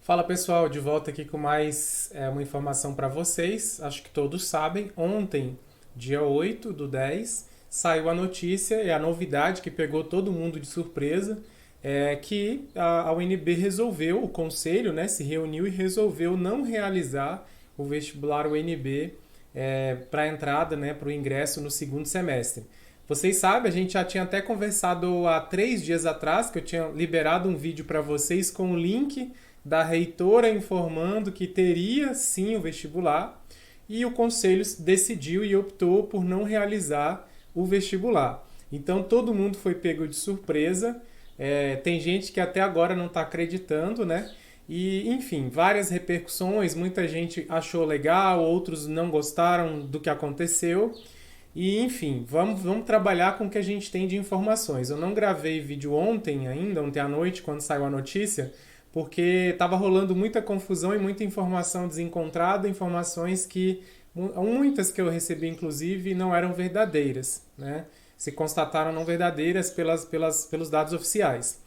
Fala pessoal, de volta aqui com mais uma informação para vocês. Acho que todos sabem, ontem, dia 8 do 10, saiu a notícia e a novidade que pegou todo mundo de surpresa, é que a UNB resolveu, o conselho, né, se reuniu e resolveu não realizar o vestibular UNB para a entrada, né, para o ingresso no segundo semestre. Vocês sabem, a gente já tinha até conversado há 3 dias atrás, que eu tinha liberado um vídeo para vocês com o link da reitora informando que teria sim o vestibular e o conselho decidiu e optou por não realizar o vestibular. Então todo mundo foi pego de surpresa. Tem gente que até agora não está acreditando, né? E, enfim, várias repercussões, muita gente achou legal, outros não gostaram do que aconteceu. E, enfim, vamos trabalhar com o que a gente tem de informações. Eu não gravei vídeo ontem ainda, ontem à noite, quando saiu a notícia, porque estava rolando muita confusão e muita informação desencontrada, informações que, muitas que eu recebi, inclusive, não eram verdadeiras, né? Se constataram não verdadeiras pelos dados oficiais.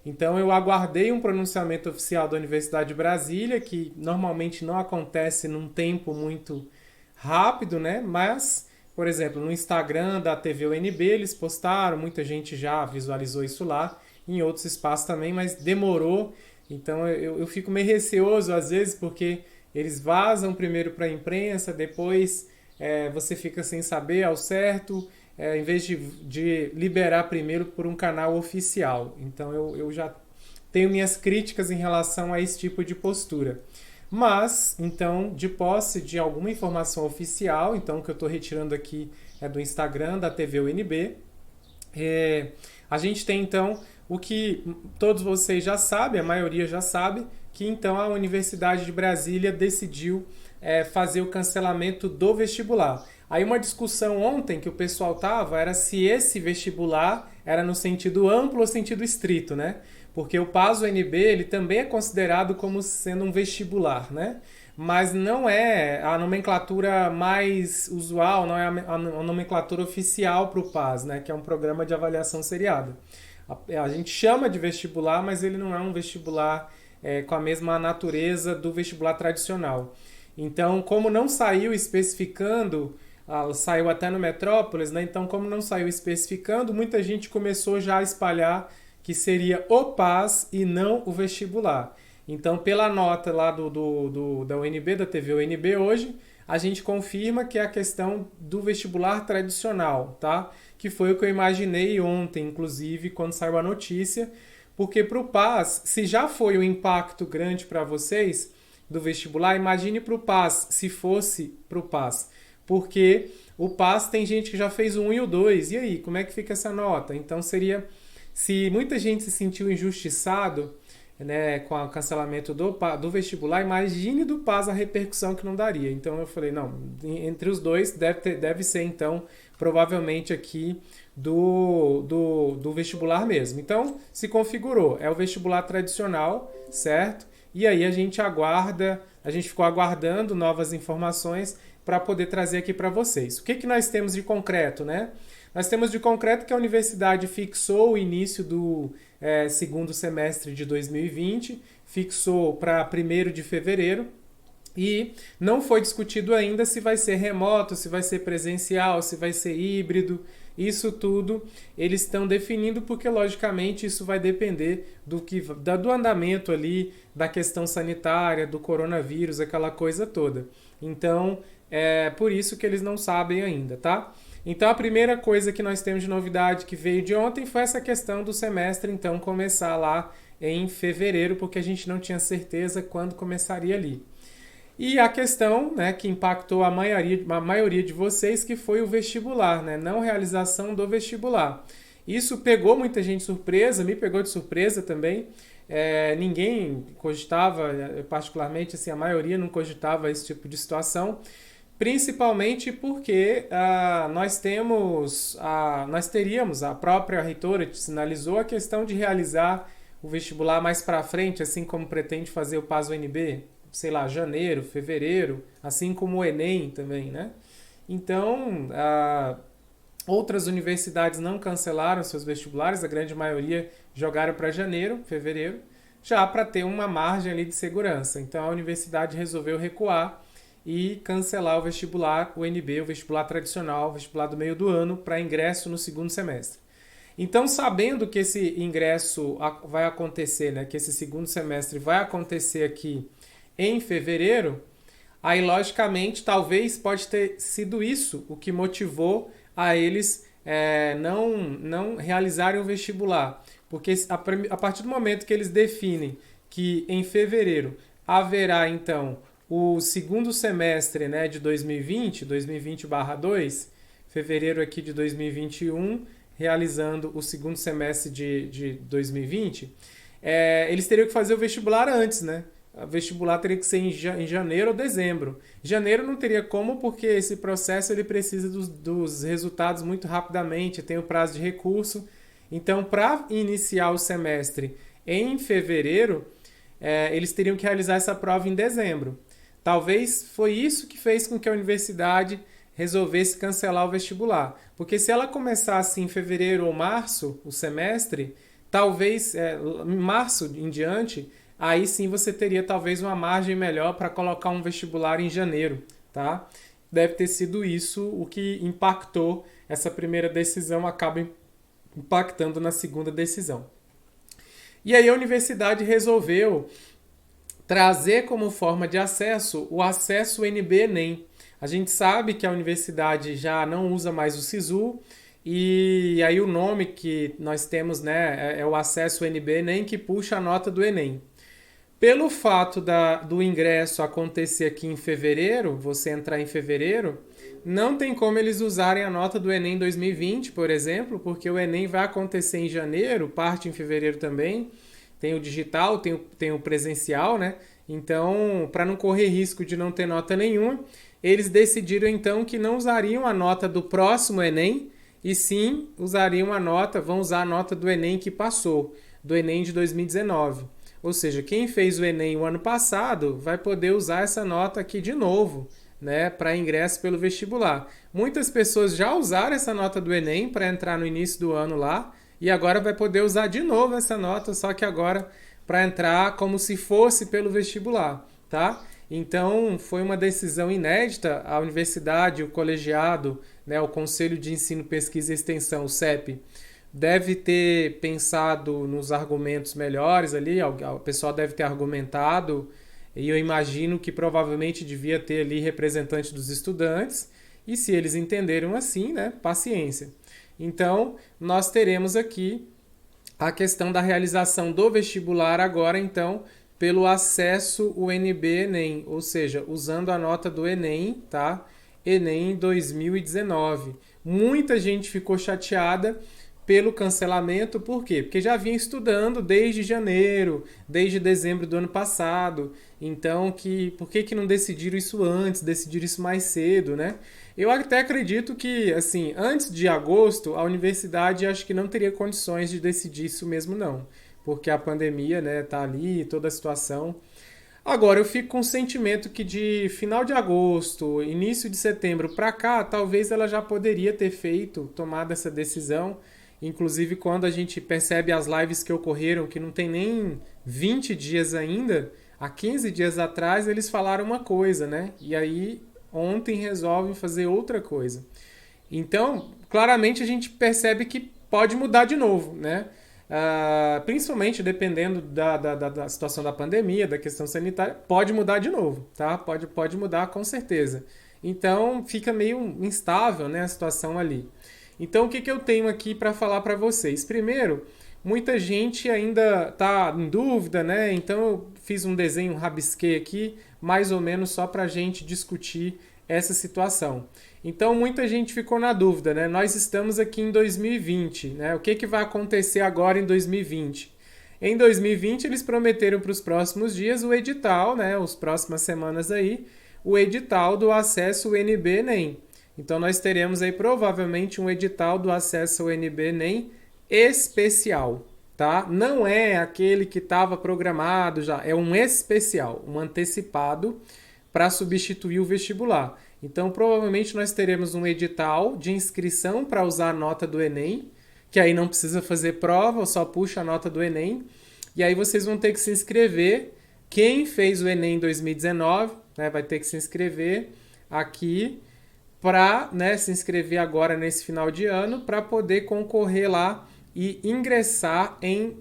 Então eu aguardei um pronunciamento oficial da Universidade de Brasília, que normalmente não acontece num tempo muito rápido, né? Mas, por exemplo, no Instagram da TV UNB eles postaram, muita gente já visualizou isso lá, em outros espaços também, mas demorou. Então eu fico meio receoso às vezes, porque eles vazam primeiro para a imprensa, depois você fica sem saber ao certo, em vez de liberar primeiro por um canal oficial. Então eu já tenho minhas críticas em relação a esse tipo de postura. Mas, então, de posse de alguma informação oficial, então o que eu estou retirando aqui é do Instagram da TV UNB, a gente tem então o que todos vocês já sabem, a maioria já sabe, que então a Universidade de Brasília decidiu fazer o cancelamento do vestibular. Aí uma discussão ontem que o pessoal tava era se esse vestibular era no sentido amplo ou sentido estrito, né? Porque o PAS-UNB ele também é considerado como sendo um vestibular, né? Mas não é a nomenclatura mais usual, não é a nomenclatura oficial para o PAS, né? Que é um programa de avaliação seriada. A gente chama de vestibular, mas ele não é um vestibular com a mesma natureza do vestibular tradicional. Então, como não saiu especificando, saiu até no Metrópolis, né? Então, como não saiu especificando, muita gente começou já a espalhar que seria o PAS e não o vestibular. Então, pela nota lá da UNB, da TV UNB hoje, a gente confirma que é a questão do vestibular tradicional, tá? Que foi o que eu imaginei ontem, inclusive, quando saiu a notícia, porque para o PAS, se já foi um impacto grande para vocês do vestibular, imagine para o PAS, se fosse para o PAS, porque o PAS tem gente que já fez o 1 e o 2, e aí, como é que fica essa nota? Então seria, se muita gente se sentiu injustiçado, né, com o cancelamento do vestibular, imagine do PAS a repercussão que não daria. Então eu falei, não, entre os dois deve ser então provavelmente aqui do vestibular mesmo. Então se configurou, é o vestibular tradicional, certo? E aí a gente ficou aguardando novas informações para poder trazer aqui para vocês. O que nós temos de concreto, né? Nós temos de concreto que a universidade fixou o início do segundo semestre de 2020, fixou para 1º de fevereiro, e não foi discutido ainda se vai ser remoto, se vai ser presencial, se vai ser híbrido. Isso tudo eles estão definindo porque, logicamente, isso vai depender do andamento ali, da questão sanitária, do coronavírus, aquela coisa toda. Então, é por isso que eles não sabem ainda, tá? Então, a primeira coisa que nós temos de novidade que veio de ontem foi essa questão do semestre, então, começar lá em fevereiro, porque a gente não tinha certeza quando começaria ali. E a questão, né, que impactou a maioria de vocês, que foi o vestibular, né, não realização do vestibular. Isso pegou muita gente de surpresa, me pegou de surpresa também. Ninguém cogitava, particularmente assim, a maioria não cogitava esse tipo de situação, principalmente porque nós teríamos, a própria reitora sinalizou a questão de realizar o vestibular mais para frente, assim como pretende fazer o PAS-UNB, sei lá, janeiro, fevereiro, assim como o Enem também, né? Então, outras universidades não cancelaram seus vestibulares, a grande maioria jogaram para janeiro, fevereiro. já para ter uma margem ali de segurança. Então a universidade resolveu recuar e cancelar o vestibular, o UNB, o vestibular tradicional, o vestibular do meio do ano, para ingresso no segundo semestre. Então, sabendo que esse ingresso vai acontecer, né, que esse segundo semestre vai acontecer aqui em fevereiro, aí, logicamente, talvez pode ter sido isso o que motivou a eles não realizarem o vestibular. Porque a partir do momento que eles definem que em fevereiro haverá, então, o segundo semestre, né, de 2020, 2020/2, fevereiro aqui de 2021, realizando o segundo semestre de 2020, eles teriam que fazer o vestibular antes, né? O vestibular teria que ser em janeiro ou dezembro. Janeiro não teria como, porque esse processo ele precisa dos resultados muito rapidamente, tem o prazo de recurso. Então, para iniciar o semestre em fevereiro, eles teriam que realizar essa prova em dezembro. Talvez foi isso que fez com que a universidade resolvesse cancelar o vestibular. Porque se ela começasse em fevereiro ou março, o semestre, talvez em março em diante, aí sim você teria talvez uma margem melhor para colocar um vestibular em janeiro, tá? Deve ter sido isso o que impactou essa primeira decisão, acaba impactando na segunda decisão. E aí a universidade resolveu trazer como forma de acesso o acesso UNB-ENEM. A gente sabe que a universidade já não usa mais o SISU, e aí o nome que nós temos, né, é o acesso UNB-ENEM, que puxa a nota do Enem. Pelo fato do ingresso acontecer aqui em fevereiro, você entrar em fevereiro, não tem como eles usarem a nota do Enem 2020, por exemplo, porque o Enem vai acontecer em janeiro, parte em fevereiro também. Tem o digital, tem o presencial, né? Então, para não correr risco de não ter nota nenhuma, eles decidiram então que não usariam a nota do próximo Enem, e sim vão usar a nota do Enem que passou, do Enem de 2019. Ou seja, quem fez o Enem o ano passado vai poder usar essa nota aqui de novo, né, para ingresso pelo vestibular. Muitas pessoas já usaram essa nota do Enem para entrar no início do ano lá, e agora vai poder usar de novo essa nota, só que agora para entrar como se fosse pelo vestibular, tá? Então, foi uma decisão inédita. A universidade, o colegiado, né, o Conselho de Ensino, Pesquisa e Extensão, o CEP, deve ter pensado nos argumentos melhores ali, o pessoal deve ter argumentado, e eu imagino que provavelmente devia ter ali representante dos estudantes, e se eles entenderam assim, né, paciência. Então, nós teremos aqui a questão da realização do vestibular agora, então, pelo acesso UNB-ENEM, ou seja, usando a nota do Enem, tá? Enem 2019. Muita gente ficou chateada pelo cancelamento, por quê? Porque já vinha estudando desde janeiro, desde dezembro do ano passado. Então, por que não decidiram isso antes, decidiram isso mais cedo, né? Eu até acredito que, assim, antes de agosto, a universidade acho que não teria condições de decidir isso mesmo, não. Porque a pandemia, né, tá ali, toda a situação. Agora, eu fico com o sentimento que de final de agosto, início de setembro para cá, talvez ela já poderia ter tomado essa decisão. Inclusive, quando a gente percebe as lives que ocorreram, que não tem nem 20 dias ainda, há 15 dias atrás eles falaram uma coisa, né? E aí, ontem resolvem fazer outra coisa. Então, claramente a gente percebe que pode mudar de novo, né? Principalmente dependendo da situação da pandemia, da questão sanitária, pode mudar de novo, tá? Pode mudar com certeza. Então, fica meio instável, né, a situação ali. Então, o que eu tenho aqui para falar para vocês? Primeiro, muita gente ainda está em dúvida, né? Então, eu fiz um desenho, rabisquei aqui, mais ou menos só para a gente discutir essa situação. Então, muita gente ficou na dúvida, né? Nós estamos aqui em 2020, né? O que vai acontecer agora em 2020? Em 2020, eles prometeram para os próximos dias o edital, né? As próximas semanas aí, o edital do acesso UNB-ENEM. Então, nós teremos aí provavelmente um edital do acesso ao UNB-ENEM especial, tá? Não é aquele que estava programado já, é um especial, um antecipado para substituir o vestibular. Então, provavelmente nós teremos um edital de inscrição para usar a nota do Enem, que aí não precisa fazer prova, só puxa a nota do Enem. E aí vocês vão ter que se inscrever. Quem fez o Enem em 2019, né, vai ter que se inscrever aqui para, né, se inscrever agora nesse final de ano para poder concorrer lá e ingressar em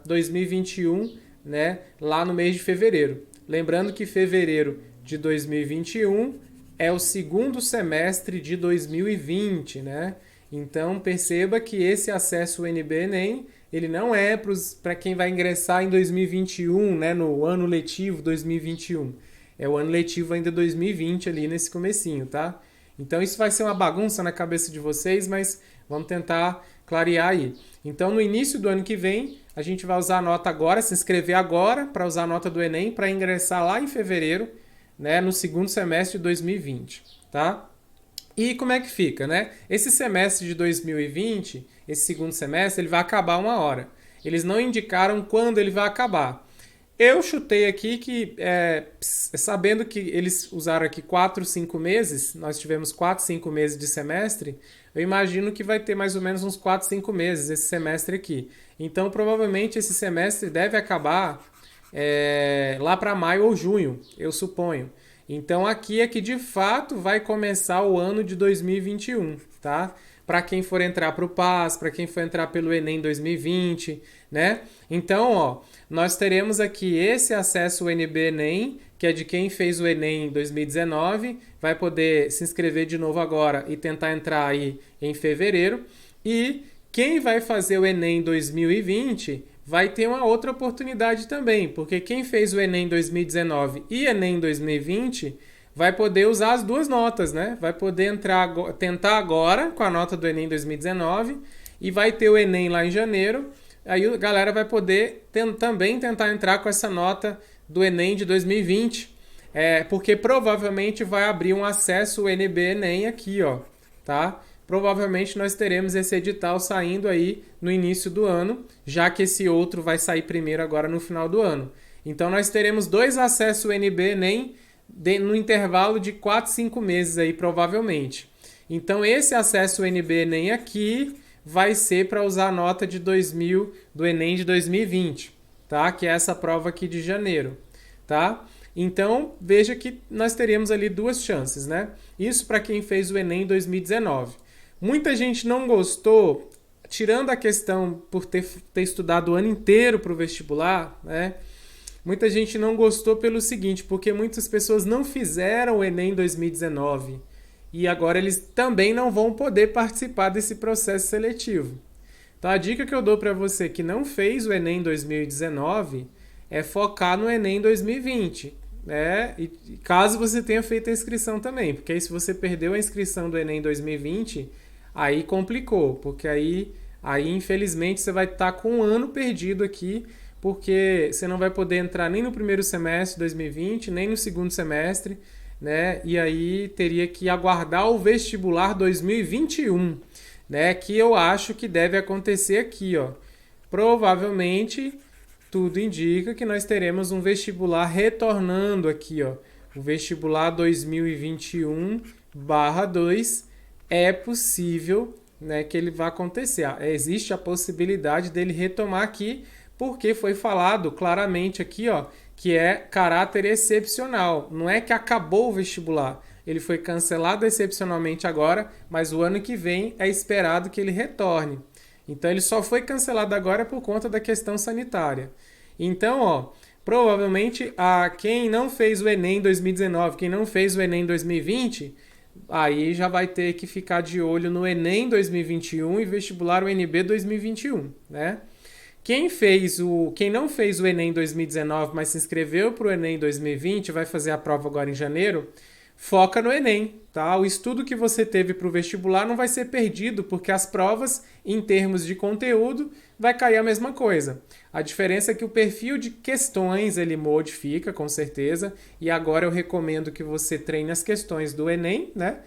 2021, né, lá no mês de fevereiro. Lembrando que fevereiro de 2021 é o segundo semestre de 2020, né? Então perceba que esse acesso ao NB-ENEM, ele não é para quem vai ingressar em 2021, né, no ano letivo 2021. É o ano letivo ainda 2020 ali nesse comecinho, tá? Então isso vai ser uma bagunça na cabeça de vocês, mas vamos tentar clarear aí. Então no início do ano que vem, a gente vai usar a nota agora, se inscrever agora para usar a nota do Enem para ingressar lá em fevereiro, né, no segundo semestre de 2020, tá? E como é que fica, né? Esse semestre de 2020, esse segundo semestre, ele vai acabar uma hora. Eles não indicaram quando ele vai acabar. Eu chutei aqui que, sabendo que eles usaram aqui 4, 5 meses, nós tivemos 4, 5 meses de semestre, eu imagino que vai ter mais ou menos uns 4, 5 meses esse semestre aqui. Então, provavelmente, esse semestre deve acabar lá para maio ou junho, eu suponho. Então aqui é que de fato vai começar o ano de 2021, tá? Para quem for entrar para o PAS, para quem for entrar pelo Enem 2020, né? Então, ó, nós teremos aqui esse acesso ao NB-ENEM, que é de quem fez o Enem em 2019, vai poder se inscrever de novo agora e tentar entrar aí em fevereiro. E quem vai fazer o Enem 2020 vai ter uma outra oportunidade também, porque quem fez o Enem 2019 e Enem 2020 vai poder usar as duas notas, né? Vai poder tentar agora com a nota do Enem 2019 e vai ter o Enem lá em janeiro. Aí a galera vai poder também tentar entrar com essa nota do Enem de 2020, porque provavelmente vai abrir um acesso ao NB-ENEM aqui, ó, tá? Provavelmente nós teremos esse edital saindo aí no início do ano, já que esse outro vai sair primeiro agora no final do ano. Então nós teremos 2 acessos ao NB-ENEM no intervalo de 4, 5 meses aí, provavelmente. Então esse acesso ao NB-ENEM aqui vai ser para usar a nota de do Enem de 2020, tá? Que é essa prova aqui de janeiro, tá? Então veja que nós teríamos ali 2 chances, né? Isso para quem fez o Enem em 2019. Muita gente não gostou, tirando a questão por ter estudado o ano inteiro para o vestibular, né? Muita gente não gostou pelo seguinte, porque muitas pessoas não fizeram o Enem 2019 e agora eles também não vão poder participar desse processo seletivo. Então a dica que eu dou para você que não fez o Enem 2019 é focar no Enem 2020, né? E caso você tenha feito a inscrição também, porque aí se você perdeu a inscrição do Enem 2020, aí complicou, porque aí infelizmente você vai estar com um ano perdido aqui, porque você não vai poder entrar nem no primeiro semestre de 2020, nem no segundo semestre, né? E aí teria que aguardar o vestibular 2021, né? Que eu acho que deve acontecer aqui, ó. Provavelmente tudo indica que nós teremos um vestibular retornando aqui, ó. O vestibular 2021/2 é possível, né, que ele vá acontecer. Existe a possibilidade dele retomar aqui, porque foi falado claramente aqui, ó, que é caráter excepcional. Não é que acabou o vestibular. Ele foi cancelado excepcionalmente agora, mas o ano que vem é esperado que ele retorne. Então ele só foi cancelado agora por conta da questão sanitária. Então, ó, provavelmente quem não fez o Enem 2019, quem não fez o Enem 2020, aí já vai ter que ficar de olho no Enem 2021 e vestibular UNB 2021, né? Quem não fez o Enem 2019, mas se inscreveu para o Enem 2020, vai fazer a prova agora em janeiro, foca no Enem, tá? O estudo que você teve para o vestibular não vai ser perdido, porque as provas, em termos de conteúdo, vai cair a mesma coisa. A diferença é que o perfil de questões ele modifica, com certeza, e agora eu recomendo que você treine as questões do Enem, né?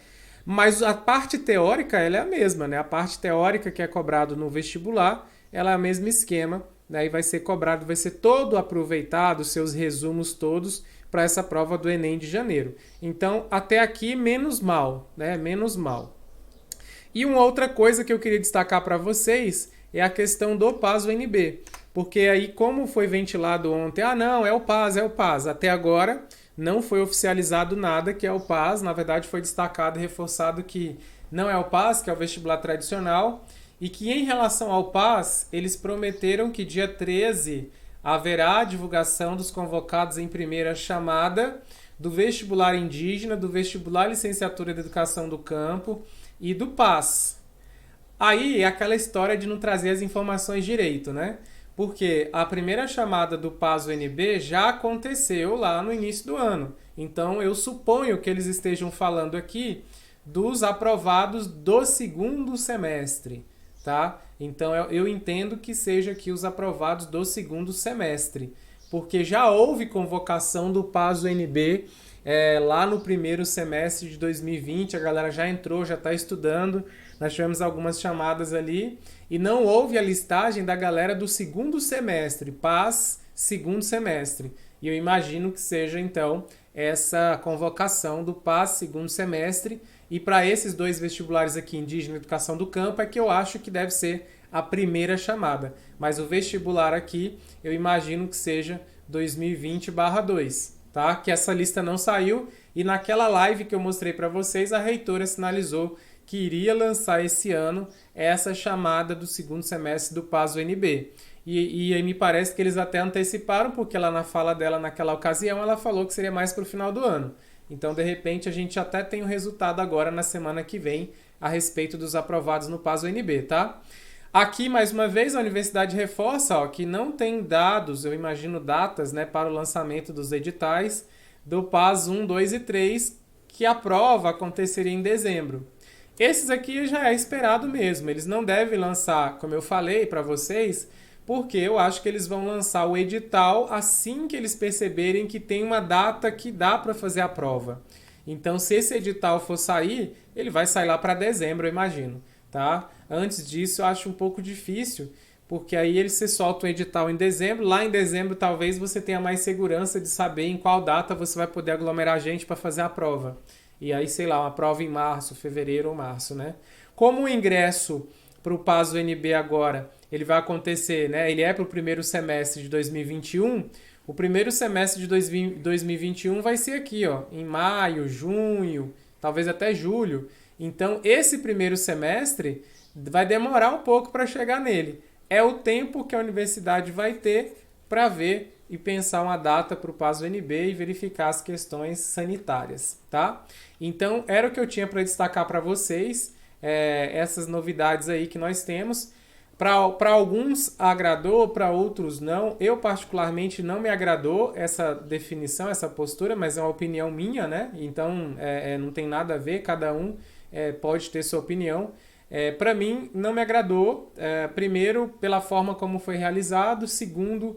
Mas a parte teórica ela é a mesma, né? A parte teórica que é cobrado no vestibular, ela é o mesmo esquema, né? E vai ser cobrado, vai ser todo aproveitado, seus resumos todos, para essa prova do Enem de janeiro. Então, até aqui, menos mal, né? Menos mal. E uma outra coisa que eu queria destacar para vocês é a questão do PAS UNB. Porque aí, como foi ventilado ontem, não, é o PAS, é o PAS. Até agora não foi oficializado nada que é o PAS. Na verdade, foi destacado e reforçado que não é o PAS, que é o vestibular tradicional. E que em relação ao PAS, eles prometeram que dia 13 haverá a divulgação dos convocados em primeira chamada do vestibular indígena, do vestibular licenciatura de educação do campo e do PAS. Aí é aquela história de não trazer as informações direito, né? Porque a primeira chamada do PAS-UNB já aconteceu lá no início do ano. Então eu suponho que eles estejam falando aqui dos aprovados do segundo semestre, tá? Então eu entendo que seja aqui os aprovados do segundo semestre, porque já houve convocação do PAS-UNB lá no primeiro semestre de 2020, a galera já entrou, já está estudando, nós tivemos algumas chamadas ali, e não houve a listagem da galera do segundo semestre, PAS segundo semestre. E eu imagino que seja, então, essa convocação do PAS segundo semestre. E para esses dois vestibulares aqui, Indígena e Educação do Campo, é que eu acho que deve ser a primeira chamada. Mas o vestibular aqui, eu imagino que seja 2020/2, tá? Que essa lista não saiu. E naquela live que eu mostrei para vocês, a reitora sinalizou que iria lançar esse ano essa chamada do segundo semestre do PAS-UNB. E aí me parece que eles até anteciparam, porque lá na fala dela naquela ocasião, ela falou que seria mais para o final do ano. Então, de repente, a gente até tem o resultado agora na semana que vem a respeito dos aprovados no PAS-UNB, tá? Aqui, mais uma vez, a universidade reforça que não tem dados, eu imagino datas, né, para o lançamento dos editais do PAS 1, 2 e 3, que a prova aconteceria em dezembro. Esses aqui já é esperado mesmo, eles não devem lançar, como eu falei para vocês, porque eu acho que eles vão lançar o edital assim que eles perceberem que tem uma data que dá para fazer a prova. Então, se esse edital for sair, ele vai sair lá para dezembro, eu imagino, tá? Antes disso, eu acho um pouco difícil, porque aí eles se soltam o edital em dezembro. Lá em dezembro, talvez você tenha mais segurança de saber em qual data você vai poder aglomerar gente para fazer a prova. E aí, sei lá, uma prova em março, fevereiro ou março, né? Como o ingresso para o PAS-UNB agora, ele vai acontecer, né? Ele é para o primeiro semestre de 2021. O primeiro semestre de 2021 vai ser aqui, ó, em maio, junho, talvez até julho. Então, esse primeiro semestre vai demorar um pouco para chegar nele. É o tempo que a universidade vai ter para ver e pensar uma data para o PAS-UNB e verificar as questões sanitárias, tá? Então, era o que eu tinha para destacar para vocês, essas novidades aí que nós temos. Para alguns agradou, para outros não. Eu, particularmente, não me agradou essa definição, essa postura, mas é uma opinião minha, né? Então, não tem nada a ver, cada um pode ter sua opinião. Para mim, não me agradou, primeiro, pela forma como foi realizado, segundo,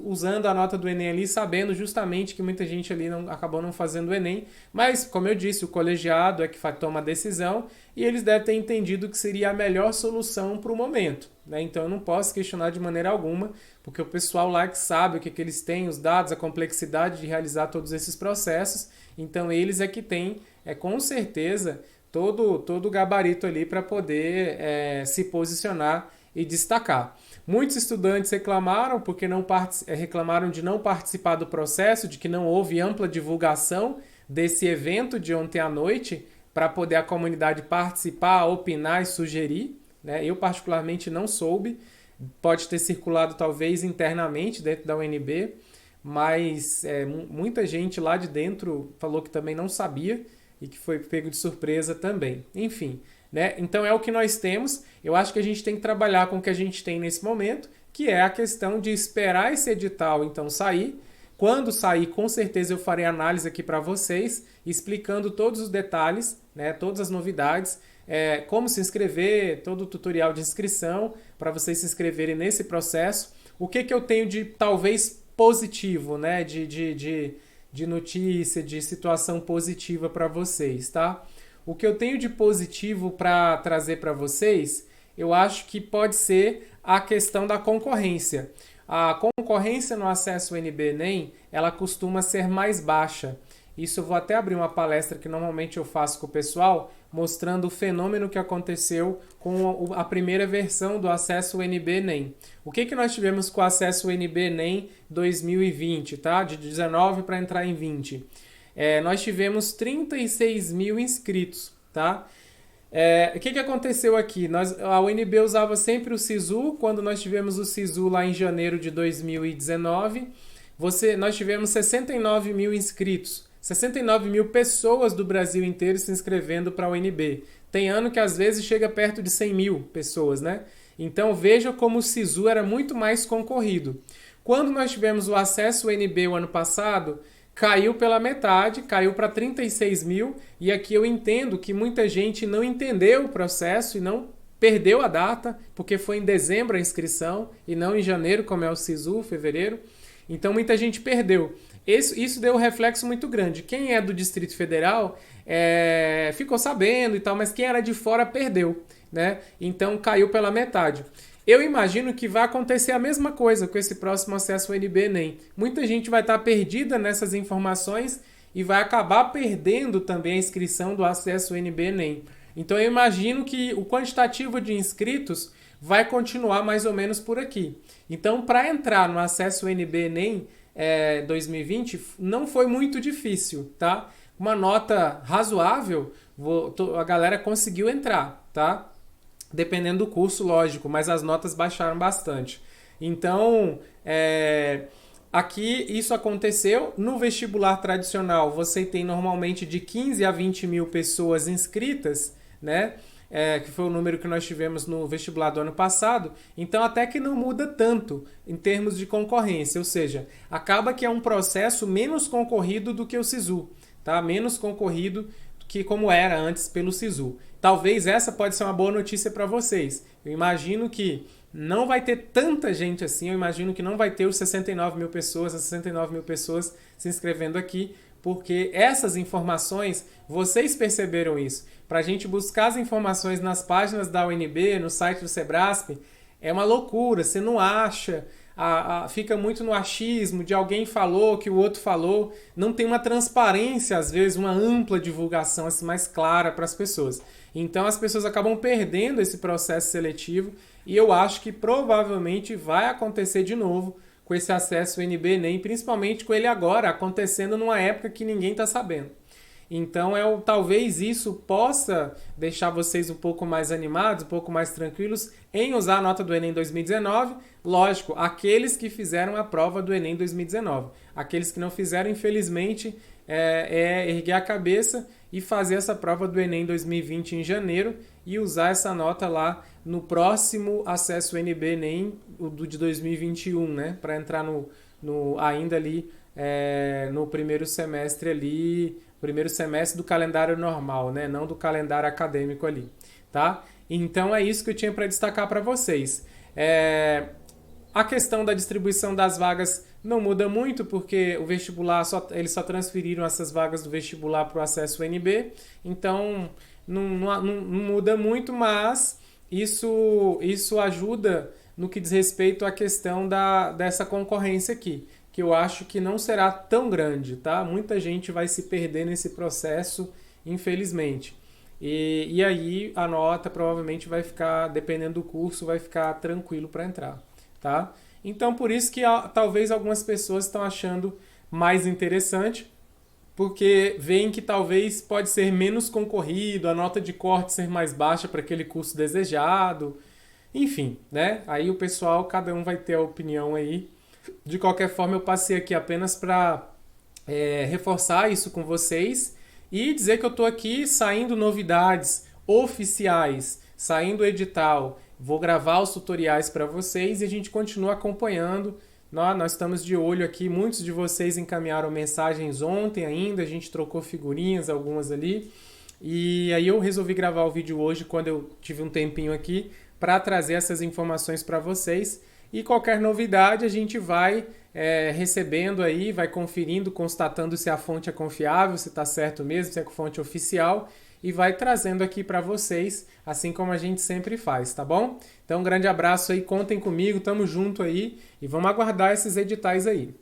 usando a nota do Enem ali, sabendo justamente que muita gente ali acabou não fazendo o Enem, mas, como eu disse, o colegiado é que toma a decisão e eles devem ter entendido que seria a melhor solução para o momento, né? Então eu não posso questionar de maneira alguma, porque o pessoal lá que sabe o que eles têm, os dados, a complexidade de realizar todos esses processos, então eles é que têm, com certeza, todo o gabarito ali para poder se posicionar e destacar. Muitos estudantes reclamaram porque reclamaram de não participar do processo, de que não houve ampla divulgação desse evento de ontem à noite para poder a comunidade participar, opinar e sugerir, né? Eu particularmente não soube, pode ter circulado talvez internamente dentro da UNB, mas muita gente lá de dentro falou que também não sabia e que foi pego de surpresa também. Enfim, né? Então é o que nós temos. Eu acho que a gente tem que trabalhar com o que a gente tem nesse momento, que é a questão de esperar esse edital então sair. Quando sair, com certeza eu farei análise aqui para vocês, explicando todos os detalhes, né, todas as novidades, como se inscrever, todo o tutorial de inscrição para vocês se inscreverem nesse processo. O que eu tenho de talvez positivo, né, de notícia, de situação positiva para vocês, tá? O que eu tenho de positivo para trazer para vocês, eu acho que pode ser a questão da concorrência. A concorrência no acesso ao UNB-Enem, ela costuma ser mais baixa. Isso eu vou até abrir uma palestra que normalmente eu faço com o pessoal, mostrando o fenômeno que aconteceu com a primeira versão do acesso UNB-ENEM. O que nós tivemos com o acesso UNB-ENEM 2020, tá? De 19 para entrar em 20. Nós tivemos 36 mil inscritos, tá? O que aconteceu aqui? A UNB usava sempre o SISU. Quando nós tivemos o SISU lá em janeiro de 2019, nós tivemos 69 mil inscritos. 69 mil pessoas do Brasil inteiro se inscrevendo para a UNB. Tem ano que às vezes chega perto de 100 mil pessoas, né? Então veja como o SISU era muito mais concorrido. Quando nós tivemos o acesso UNB o ano passado, caiu pela metade, caiu para 36 mil, e aqui eu entendo que muita gente não entendeu o processo e não perdeu a data, porque foi em dezembro a inscrição e não em janeiro, como é o SISU, fevereiro. Então muita gente perdeu. Isso deu um reflexo muito grande. Quem é do Distrito Federal ficou sabendo e tal, mas quem era de fora perdeu, né? Então caiu pela metade. Eu imagino que vai acontecer a mesma coisa com esse próximo acesso ao UNB-ENEM. Muita gente vai estar perdida nessas informações e vai acabar perdendo também a inscrição do acesso ao UNB-ENEM. Então eu imagino que o quantitativo de inscritos vai continuar mais ou menos por aqui. Então, para entrar no acesso UNB-ENEM 2020, não foi muito difícil, tá? Uma nota razoável, a galera conseguiu entrar, tá? Dependendo do curso, lógico, mas as notas baixaram bastante. Então, aqui isso aconteceu. No vestibular tradicional, você tem normalmente de 15 a 20 mil pessoas inscritas, né? Que foi o número que nós tivemos no vestibular do ano passado. Então, até que não muda tanto em termos de concorrência. Ou seja, acaba que é um processo menos concorrido do que o SISU, tá? Menos concorrido que como era antes pelo SISU. Talvez essa pode ser uma boa notícia para vocês. Eu imagino que não vai ter tanta gente assim, eu imagino que não vai ter os 69 mil pessoas, as 69 mil pessoas se inscrevendo aqui, porque essas informações, vocês perceberam isso. Para a gente buscar as informações nas páginas da UNB, no site do Sebrasp, é uma loucura, você não acha, fica muito no achismo de alguém falou, que o outro falou, não tem uma transparência, às vezes, uma ampla divulgação assim, mais clara para as pessoas. Então as pessoas acabam perdendo esse processo seletivo e eu acho que provavelmente vai acontecer de novo com esse acesso UNB-ENEM, principalmente com ele agora acontecendo numa época que ninguém está sabendo. Então, talvez isso possa deixar vocês um pouco mais animados, um pouco mais tranquilos em usar a nota do Enem 2019. Lógico, aqueles que fizeram a prova do Enem 2019. Aqueles que não fizeram, infelizmente, erguer a cabeça e fazer essa prova do Enem 2020 em janeiro e usar essa nota lá no próximo acesso UNB-ENEM de 2021, né? Para entrar ainda ali no primeiro semestre ali, primeiro semestre do calendário normal, né? Não do calendário acadêmico ali, tá? Então é isso que eu tinha para destacar para vocês. A questão da distribuição das vagas não muda muito, porque o vestibular, eles só transferiram essas vagas do vestibular para o acesso UNB, então não muda muito, mas isso ajuda no que diz respeito à questão dessa concorrência aqui, que eu acho que não será tão grande, tá? Muita gente vai se perder nesse processo, infelizmente. E aí a nota provavelmente vai ficar, dependendo do curso, vai ficar tranquilo para entrar, tá? Então por isso que talvez algumas pessoas estão achando mais interessante, porque veem que talvez pode ser menos concorrido, a nota de corte ser mais baixa para aquele curso desejado, enfim, né? Aí o pessoal, cada um vai ter a opinião aí. De qualquer forma, eu passei aqui apenas para reforçar isso com vocês e dizer que eu estou aqui saindo novidades oficiais, saindo edital, vou gravar os tutoriais para vocês e a gente continua acompanhando. Nós estamos de olho aqui, muitos de vocês encaminharam mensagens ontem ainda, a gente trocou figurinhas, algumas ali, e aí eu resolvi gravar o vídeo hoje quando eu tive um tempinho aqui para trazer essas informações para vocês. E qualquer novidade a gente vai recebendo aí, vai conferindo, constatando se a fonte é confiável, se está certo mesmo, se é fonte oficial, e vai trazendo aqui para vocês, assim como a gente sempre faz, tá bom? Então um grande abraço aí, contem comigo, tamo junto aí e vamos aguardar esses editais aí.